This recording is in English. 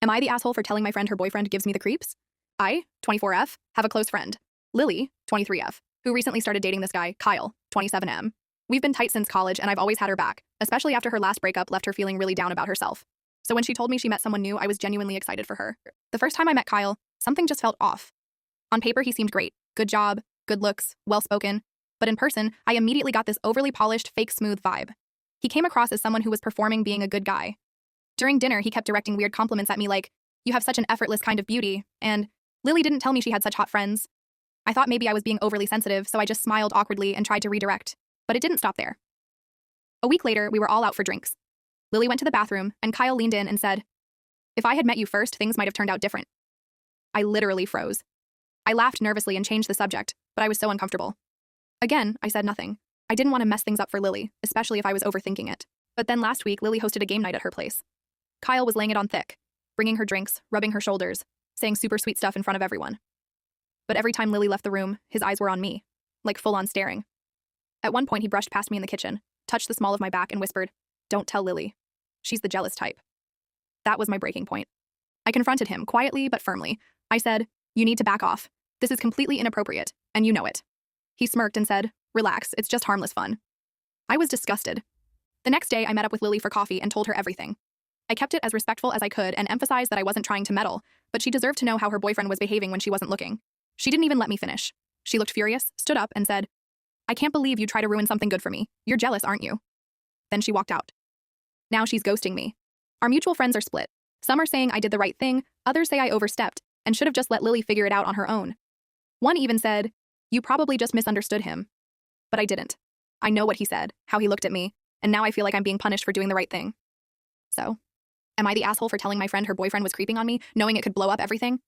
Am I the asshole for telling my friend her boyfriend gives me the creeps? I, 24F, have a close friend, Lily, 23F, who recently started dating this guy, Kyle, 27M. We've been tight since college, and I've always had her back, especially after her last breakup left her feeling really down about herself. So when she told me she met someone new, I was genuinely excited for her. The first time I met Kyle, something just felt off. On paper, he seemed great. Good job, good looks, well-spoken. But in person, I immediately got this overly polished, fake smooth vibe. He came across as someone who was performing being a good guy. During dinner, he kept directing weird compliments at me like, "You have such an effortless kind of beauty," and "Lily didn't tell me she had such hot friends." I thought maybe I was being overly sensitive, so I just smiled awkwardly and tried to redirect. But it didn't stop there. A week later, we were all out for drinks. Lily went to the bathroom, and Kyle leaned in and said, "If I had met you first, things might have turned out different." I literally froze. I laughed nervously and changed the subject, but I was so uncomfortable. Again, I said nothing. I didn't want to mess things up for Lily, especially if I was overthinking it. But then last week, Lily hosted a game night at her place. Kyle was laying it on thick, bringing her drinks, rubbing her shoulders, saying super sweet stuff in front of everyone. But every time Lily left the room, his eyes were on me, like full-on staring. At one point, he brushed past me in the kitchen, touched the small of my back, and whispered, "Don't tell Lily. She's the jealous type." That was my breaking point. I confronted him, quietly but firmly. I said, "You need to back off. This is completely inappropriate, and you know it." He smirked and said, "Relax, it's just harmless fun." I was disgusted. The next day, I met up with Lily for coffee and told her everything. I kept it as respectful as I could and emphasized that I wasn't trying to meddle, but she deserved to know how her boyfriend was behaving when she wasn't looking. She didn't even let me finish. She looked furious, stood up, and said, "I can't believe you try to ruin something good for me. You're jealous, aren't you?" Then she walked out. Now she's ghosting me. Our mutual friends are split. Some are saying I did the right thing, others say I overstepped and should have just let Lily figure it out on her own. One even said, "You probably just misunderstood him." But I didn't. I know what he said, how he looked at me, and now I feel like I'm being punished for doing the right thing. So, am I the asshole for telling my friend her boyfriend was creeping on me, knowing it could blow up everything?